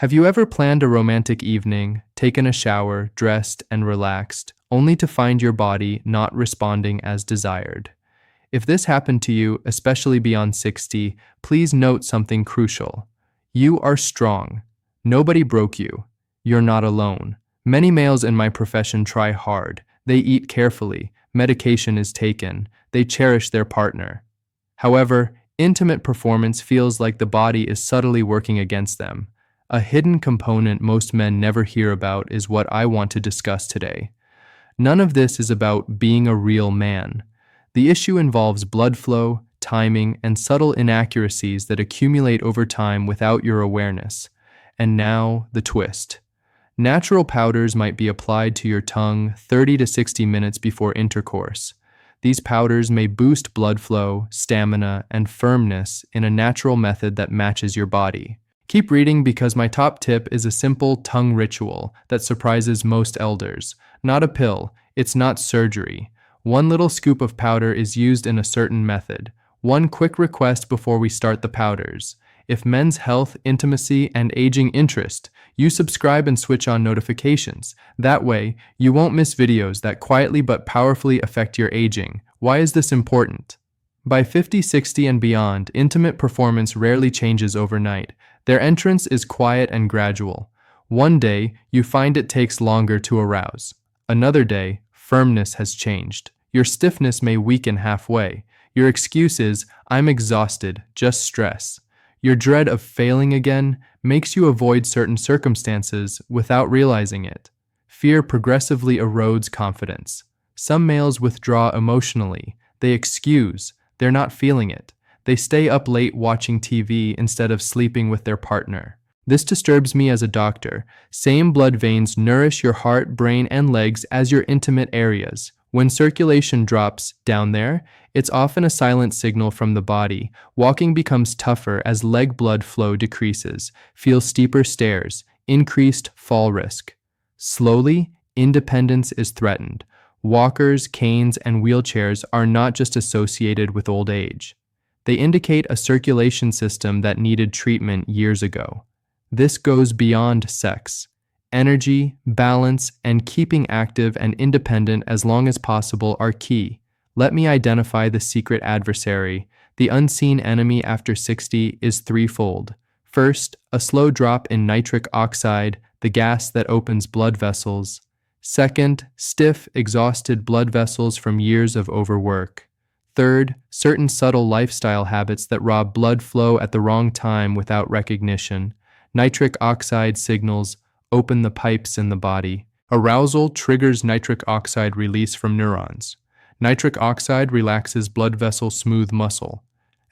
Have you ever planned a romantic evening, taken a shower, dressed, and relaxed, only to find your body not responding as desired? If this happened to you, especially beyond 60, please note something crucial. You are strong. Nobody broke you. You're not alone. Many males in my profession try hard. They eat carefully. Medication is taken. They cherish their partner. However, intimate performance feels like the body is subtly working against them. A hidden component most men never hear about is what I want to discuss today. None of this is about being a real man. The issue involves blood flow, timing, and subtle inaccuracies that accumulate over time without your awareness. And now, the twist. Natural powders might be applied to your tongue 30 to 60 minutes before intercourse. These powders may boost blood flow, stamina, and firmness in a natural method that matches your body. Keep reading because my top tip is a simple tongue ritual that surprises most elders. Not a pill, it's not surgery. One little scoop of powder is used in a certain method. One quick request before we start the powders. If men's health, intimacy, and aging interest, you subscribe and switch on notifications. That way, you won't miss videos that quietly but powerfully affect your aging. Why is this important? By 50, 60, and beyond, intimate performance rarely changes overnight. Their entrance is quiet and gradual. One day, you find it takes longer to arouse. Another day, firmness has changed. Your stiffness may weaken halfway. Your excuse is, "I'm exhausted, just stress." Your dread of failing again makes you avoid certain circumstances without realizing it. Fear progressively erodes confidence. Some males withdraw emotionally. They excuse. They're not feeling it. They stay up late watching TV instead of sleeping with their partner. This disturbs me as a doctor. Same blood veins nourish your heart, brain, and legs as your intimate areas. When circulation drops down there, it's often a silent signal from the body. Walking becomes tougher as leg blood flow decreases. Feel steeper stairs, increased fall risk. Slowly, independence is threatened. Walkers, canes, and wheelchairs are not just associated with old age. They indicate a circulation system that needed treatment years ago. This goes beyond sex. Energy, balance, and keeping active and independent as long as possible are key. Let me identify the secret adversary. The unseen enemy after 60 is threefold. First, a slow drop in nitric oxide, the gas that opens blood vessels. Second, stiff, exhausted blood vessels from years of overwork. Third, certain subtle lifestyle habits that rob blood flow at the wrong time without recognition. Nitric oxide signals open the pipes in the body. Arousal triggers nitric oxide release from neurons. Nitric oxide relaxes blood vessel smooth muscle.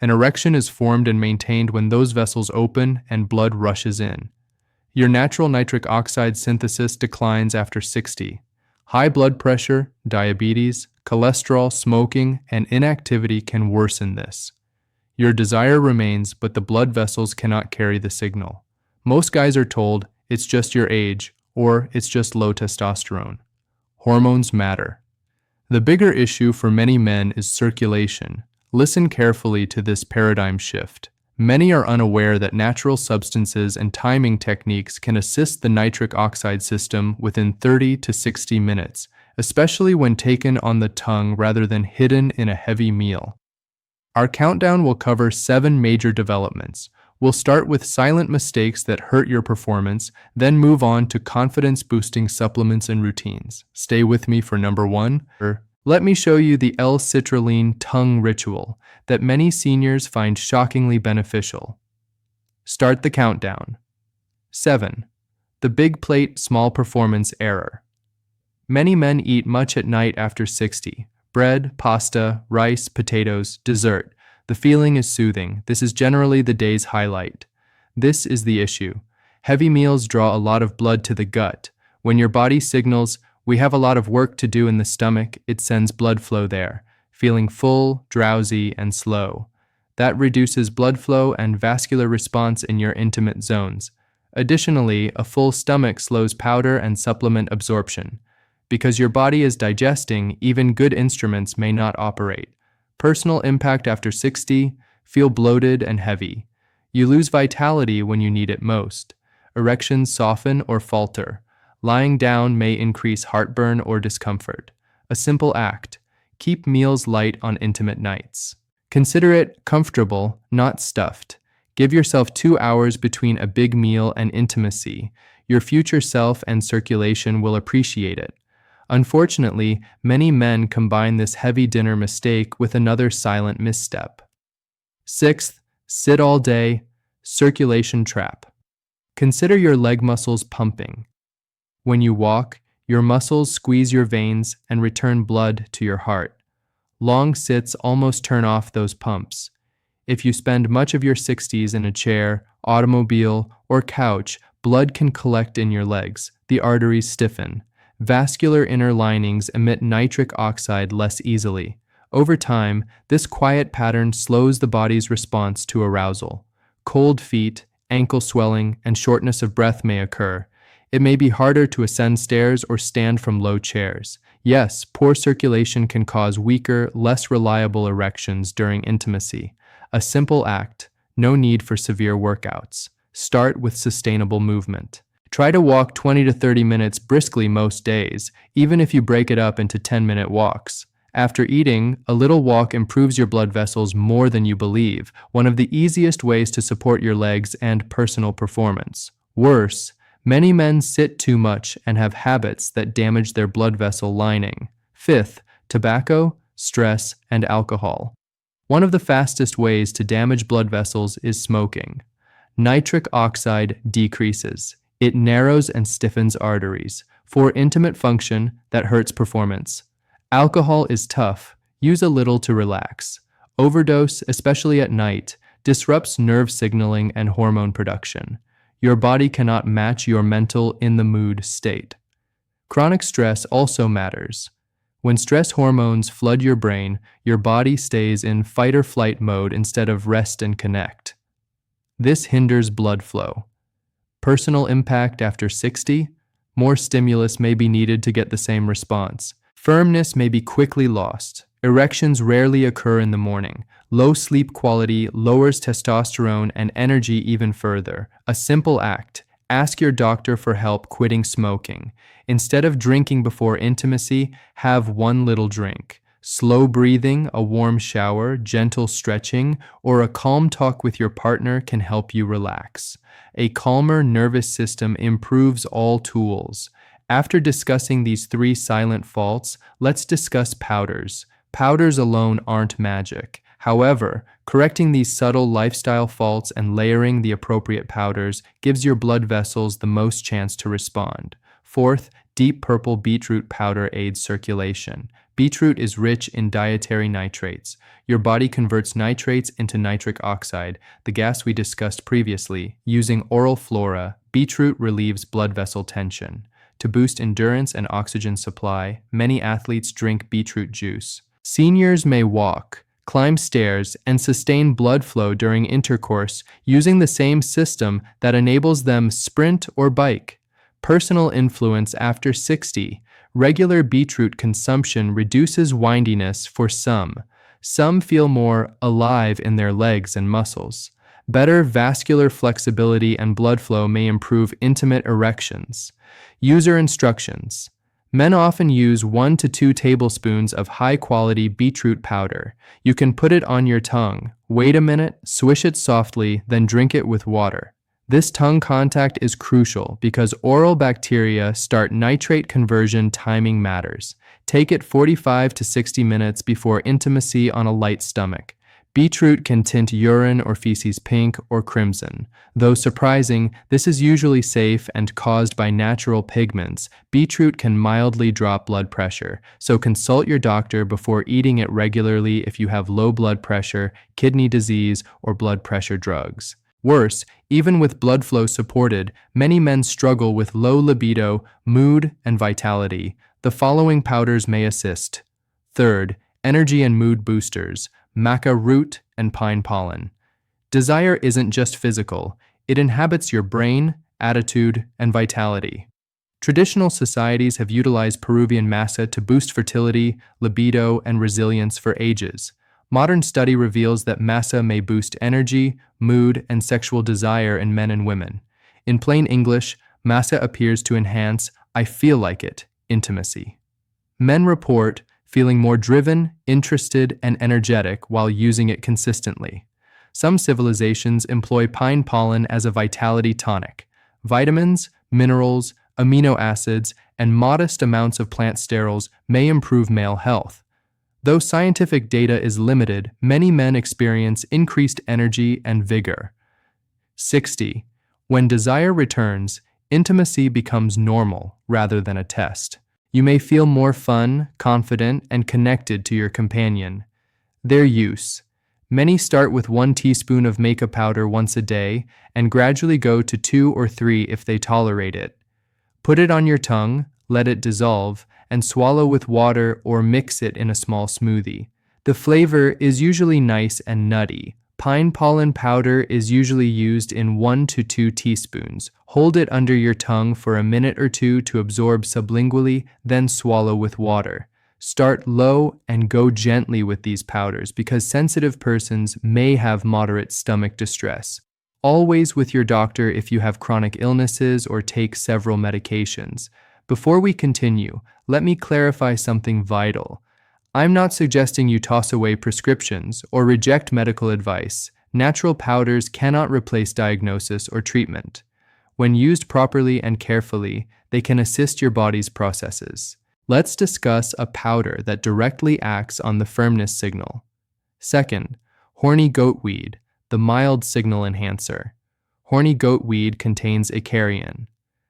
An erection is formed and maintained when those vessels open and blood rushes in. Your natural nitric oxide synthesis declines after 60. High blood pressure, diabetes, cholesterol, smoking, and inactivity can worsen this. Your desire remains, but the blood vessels cannot carry the signal. Most guys are told, it's just your age, or it's just low testosterone. Hormones matter. The bigger issue for many men is circulation. Listen carefully to this paradigm shift. Many are unaware that natural substances and timing techniques can assist the nitric oxide system within 30 to 60 minutes, especially when taken on the tongue rather than hidden in a heavy meal. Our countdown will cover 7 major developments. We'll start with silent mistakes that hurt your performance, then move on to confidence-boosting supplements and routines. Stay with me for number 1. Let me show you the L-citrulline tongue ritual that many seniors find shockingly beneficial. Start the countdown. 7. The big plate small performance error. Many men eat much at night after 60. Bread, pasta, rice, potatoes, dessert. The feeling is soothing. This is generally the day's highlight. This is the issue. Heavy meals draw a lot of blood to the gut. When your body signals, "We have a lot of work to do in the stomach," it sends blood flow there, feeling full, drowsy, and slow. That reduces blood flow and vascular response in your intimate zones. Additionally, a full stomach slows powder and supplement absorption. Because your body is digesting, even good instruments may not operate. Personal impact after 60, feel bloated and heavy. You lose vitality when you need it most. Erections soften or falter. Lying down may increase heartburn or discomfort. A simple act: keep meals light on intimate nights. Consider it comfortable, not stuffed. Give yourself 2 hours between a big meal and intimacy. Your future self and circulation will appreciate it. Unfortunately, many men combine this heavy dinner mistake with another silent misstep. Sixth, sit all day, circulation trap. Consider your leg muscles pumping. When you walk, your muscles squeeze your veins and return blood to your heart. Long sits almost turn off those pumps. If you spend much of your 60s in a chair, automobile, or couch, blood can collect in your legs, the arteries stiffen. Vascular inner linings emit nitric oxide less easily. Over time, this quiet pattern slows the body's response to arousal. Cold feet, ankle swelling, and shortness of breath may occur. It may be harder to ascend stairs or stand from low chairs. Yes, poor circulation can cause weaker, less reliable erections during intimacy. A simple act, no need for severe workouts. Start with sustainable movement. Try to walk 20 to 30 minutes briskly most days, even if you break it up into 10-minute walks. After eating, a little walk improves your blood vessels more than you believe, one of the easiest ways to support your legs and personal performance. Worse, many men sit too much and have habits that damage their blood vessel lining. Fifth, tobacco, stress, and alcohol. One of the fastest ways to damage blood vessels is smoking. Nitric oxide decreases. It narrows and stiffens arteries. For intimate function, that hurts performance. Alcohol is tough. Use a little to relax. Overdose, especially at night, disrupts nerve signaling and hormone production. Your body cannot match your mental in the mood state. Chronic stress also matters. When stress hormones flood your brain, your body stays in fight or flight mode instead of rest and connect. This hinders blood flow. Personal impact after 60, more stimulus may be needed to get the same response. Firmness may be quickly lost. Erections rarely occur in the morning. Low sleep quality lowers testosterone and energy even further. A simple act: ask your doctor for help quitting smoking. Instead of drinking before intimacy, have one little drink. Slow breathing, a warm shower, gentle stretching, or a calm talk with your partner can help you relax. A calmer nervous system improves all tools. After discussing these 3 silent faults, let's discuss powders. Powders alone aren't magic. However, correcting these subtle lifestyle faults and layering the appropriate powders gives your blood vessels the most chance to respond. Fourth, deep purple beetroot powder aids circulation. Beetroot is rich in dietary nitrates. Your body converts nitrates into nitric oxide, the gas we discussed previously. Using oral flora, beetroot relieves blood vessel tension. To boost endurance and oxygen supply, many athletes drink beetroot juice. Seniors may walk, climb stairs, and sustain blood flow during intercourse using the same system that enables them sprint or bike. Personal influence after 60. Regular beetroot consumption reduces windiness for some. Some feel more alive in their legs and muscles. Better vascular flexibility and blood flow may improve intimate erections. User instructions. Men often use 1 to 2 tablespoons of high-quality beetroot powder. You can put it on your tongue. Wait a minute, swish it softly, then drink it with water. This tongue contact is crucial because oral bacteria start nitrate conversion. Timing matters. Take it 45 to 60 minutes before intimacy on a light stomach. Beetroot can tint urine or feces pink or crimson. Though surprising, this is usually safe and caused by natural pigments. Beetroot can mildly drop blood pressure, so consult your doctor before eating it regularly if you have low blood pressure, kidney disease, or blood pressure drugs. Worse, even with blood flow supported, many men struggle with low libido, mood, and vitality. The following powders may assist. Third, energy and mood boosters. Maca root and pine pollen. Desire isn't just physical, it inhabits your brain, attitude, and vitality. Traditional societies have utilized Peruvian masa to boost fertility, libido, and resilience for ages. Modern study reveals that masa may boost energy, mood, and sexual desire in men and women. In plain English, massa appears to enhance "I feel like it" intimacy. Men report feeling more driven, interested, and energetic while using it consistently. Some civilizations employ pine pollen as a vitality tonic. Vitamins, minerals, amino acids, and modest amounts of plant sterols may improve male health. Though scientific data is limited, many men experience increased energy and vigor. 60. When desire returns, intimacy becomes normal rather than a test. You may feel more fun, confident, and connected to your companion. Their use. Many start with 1 teaspoon of makeup powder once a day and gradually go to 2 or 3 if they tolerate it. Put it on your tongue, let it dissolve, and swallow with water or mix it in a small smoothie. The flavor is usually nice and nutty. Pine pollen powder is usually used in 1 to 2 teaspoons. Hold it under your tongue for a minute or two to absorb sublingually, then swallow with water. Start low and go gently with these powders because sensitive persons may have moderate stomach distress. Always with your doctor if you have chronic illnesses or take several medications. Before we continue, let me clarify something vital. I'm not suggesting you toss away prescriptions or reject medical advice. Natural powders cannot replace diagnosis or treatment. When used properly and carefully, they can assist your body's processes. Let's discuss a powder that directly acts on the firmness signal. Second, horny goatweed, the mild signal enhancer. Horny goatweed contains icariin.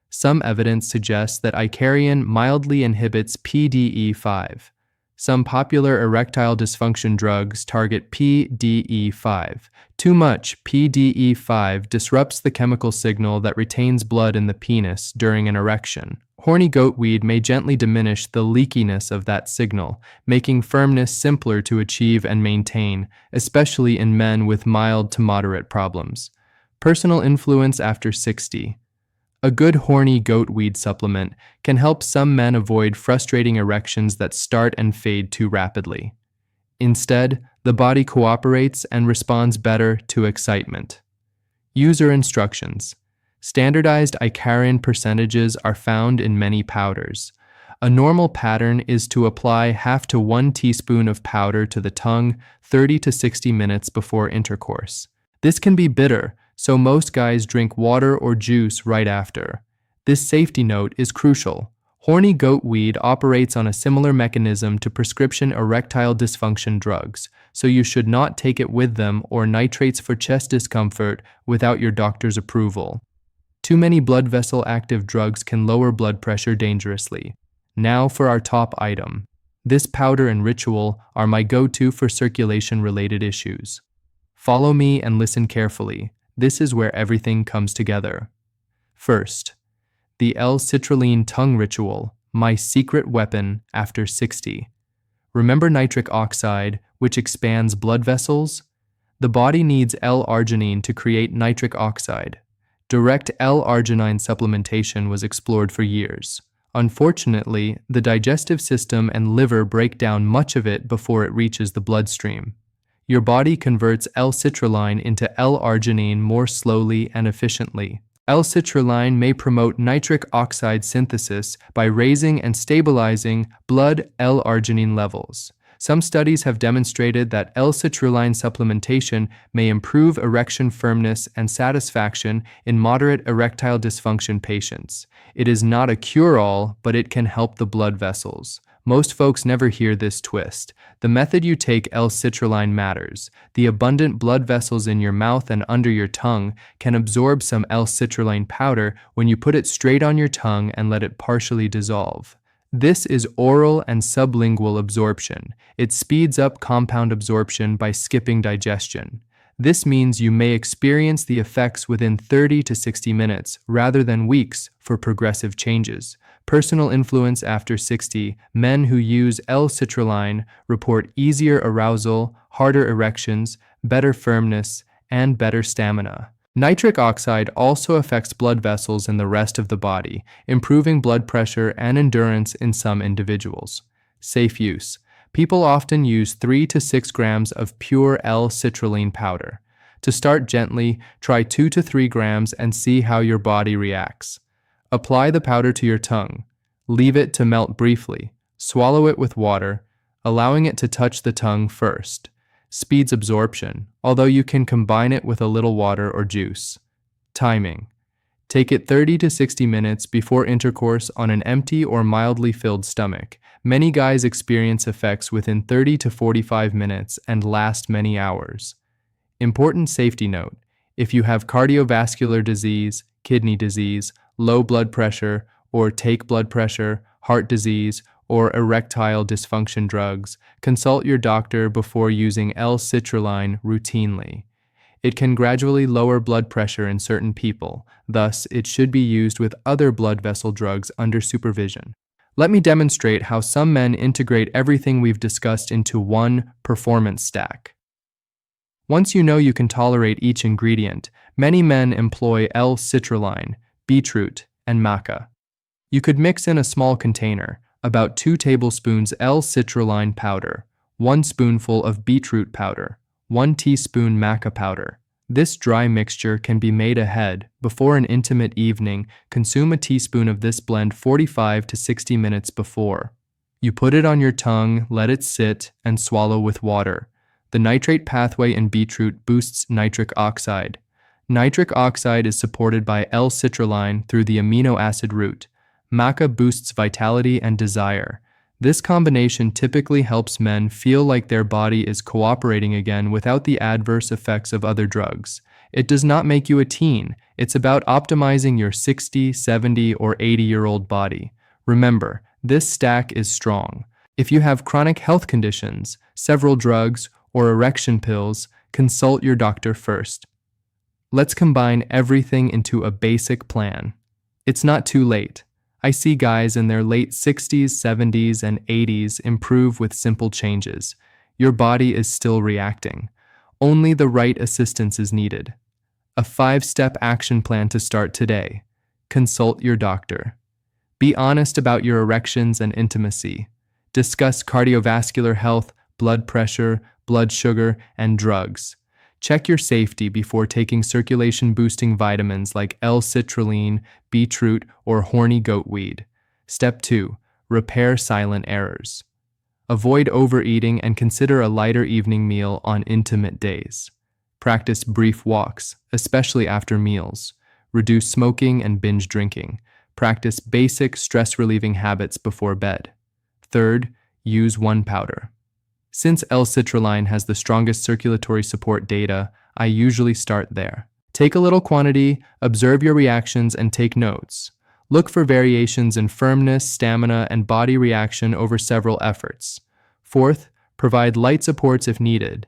Some evidence suggests that icariin mildly inhibits PDE5. Some popular erectile dysfunction drugs target PDE5. Too much PDE5 disrupts the chemical signal that retains blood in the penis during an erection. Horny goatweed may gently diminish the leakiness of that signal, making firmness simpler to achieve and maintain, especially in men with mild to moderate problems. Personal influence after 60. A good horny goatweed supplement can help some men avoid frustrating erections that start and fade too rapidly. Instead, the body cooperates and responds better to excitement. User instructions. Standardized icariin percentages are found in many powders. A normal pattern is to apply half to 1 teaspoon of powder to the tongue 30 to 60 minutes before intercourse. This can be bitter, so most guys drink water or juice right after. This safety note is crucial. Horny goatweed operates on a similar mechanism to prescription erectile dysfunction drugs, so you should not take it with them or nitrates for chest discomfort without your doctor's approval. Too many blood vessel active drugs can lower blood pressure dangerously. Now for our top item. This powder and ritual are my go-to for circulation-related issues. Follow me and listen carefully. This is where everything comes together. First, the L-citrulline tongue ritual, my secret weapon after 60. Remember nitric oxide, which expands blood vessels? The body needs L-arginine to create nitric oxide. Direct L-arginine supplementation was explored for years. Unfortunately, the digestive system and liver break down much of it before it reaches the bloodstream. Your body converts L-citrulline into L-arginine more slowly and efficiently. L-citrulline may promote nitric oxide synthesis by raising and stabilizing blood L-arginine levels. Some studies have demonstrated that L-citrulline supplementation may improve erection firmness and satisfaction in moderate erectile dysfunction patients. It is not a cure-all, but it can help the blood vessels. Most folks never hear this twist. The method you take L-citrulline matters. The abundant blood vessels in your mouth and under your tongue can absorb some L-citrulline powder when you put it straight on your tongue and let it partially dissolve. This is oral and sublingual absorption. It speeds up compound absorption by skipping digestion. This means you may experience the effects within 30 to 60 minutes rather than weeks for progressive changes. Personal influence after 60, men who use L-citrulline report easier arousal, harder erections, better firmness, and better stamina. Nitric oxide also affects blood vessels in the rest of the body, improving blood pressure and endurance in some individuals. Safe use. People often use 3 to 6 grams of pure L-citrulline powder. To start gently, try 2 to 3 grams and see how your body reacts. Apply the powder to your tongue. Leave it to melt briefly. Swallow it with water, allowing it to touch the tongue first. Speeds absorption, although you can combine it with a little water or juice. Timing. Take it 30 to 60 minutes before intercourse on an empty or mildly filled stomach. Many guys experience effects within 30 to 45 minutes and last many hours. Important safety note: if you have cardiovascular disease, kidney disease, low blood pressure, or take blood pressure, heart disease, or erectile dysfunction drugs, consult your doctor before using L-citrulline routinely. It can gradually lower blood pressure in certain people, thus it should be used with other blood vessel drugs under supervision. Let me demonstrate how some men integrate everything we've discussed into one performance stack. Once you know you can tolerate each ingredient, many men employ L-citrulline, beetroot, and maca. You could mix in a small container, about 2 tablespoons L-citrulline powder, 1 spoonful of beetroot powder, 1 teaspoon maca powder. This dry mixture can be made ahead. Before an intimate evening, consume a teaspoon of this blend 45 to 60 minutes before. You put it on your tongue, let it sit, and swallow with water. The nitrate pathway in beetroot boosts nitric oxide. Nitric oxide is supported by L-citrulline through the amino acid route. Maca boosts vitality and desire. This combination typically helps men feel like their body is cooperating again without the adverse effects of other drugs. It does not make you a teen. It's about optimizing your 60, 70, or 80-year-old body. Remember, this stack is strong. If you have chronic health conditions, several drugs, or erection pills, consult your doctor first. Let's combine everything into a basic plan. It's not too late. I see guys in their late 60s, 70s, and 80s improve with simple changes. Your body is still reacting. Only the right assistance is needed. A 5-step action plan to start today. Consult your doctor. Be honest about your erections and intimacy. Discuss cardiovascular health, blood pressure, blood sugar, and drugs. Check your safety before taking circulation-boosting vitamins like L-citrulline, beetroot, or horny goatweed. Step 2. Repair silent errors. Avoid overeating and consider a lighter evening meal on intimate days. Practice brief walks, especially after meals. Reduce smoking and binge drinking. Practice basic stress-relieving habits before bed. Third, use one powder. Since L-citrulline has the strongest circulatory support data, I usually start there. Take a little quantity, observe your reactions, and take notes. Look for variations in firmness, stamina, and body reaction over several efforts. Fourth, provide light supports if needed.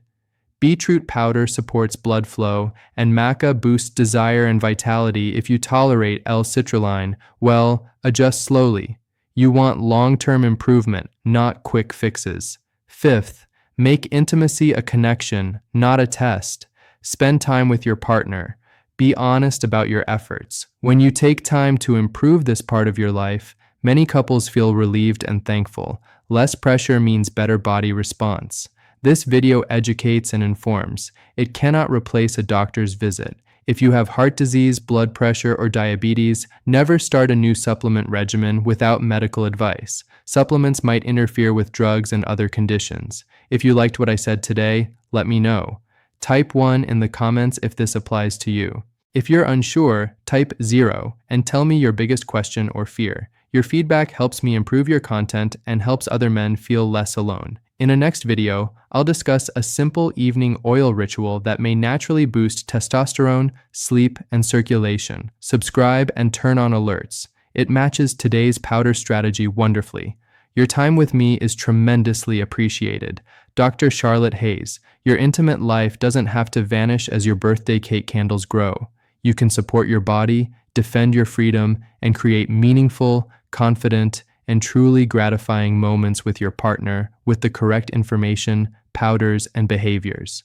Beetroot powder supports blood flow, and maca boosts desire and vitality. If you tolerate L-citrulline, well, adjust slowly. You want long-term improvement, not quick fixes. Fifth, make intimacy a connection, not a test. Spend time with your partner. Be honest about your efforts. When you take time to improve this part of your life, many couples feel relieved and thankful. Less pressure means better body response. This video educates and informs. It cannot replace a doctor's visit. If you have heart disease, blood pressure, or diabetes, never start a new supplement regimen without medical advice. Supplements might interfere with drugs and other conditions. If you liked what I said today, let me know. Type 1 in the comments if this applies to you. If you're unsure, type 0 and tell me your biggest question or fear. Your feedback helps me improve your content and helps other men feel less alone. In a next video, I'll discuss a simple evening oil ritual that may naturally boost testosterone, sleep, and circulation. Subscribe and turn on alerts. It matches today's powder strategy wonderfully. Your time with me is tremendously appreciated. Dr. Charlotte Hayes, your intimate life doesn't have to vanish as your birthday cake candles grow. You can support your body, defend your freedom, and create meaningful, confident, and truly gratifying moments with your partner with the correct information, powders, and behaviors.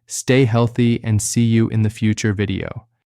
Stay healthy and see you in the future video.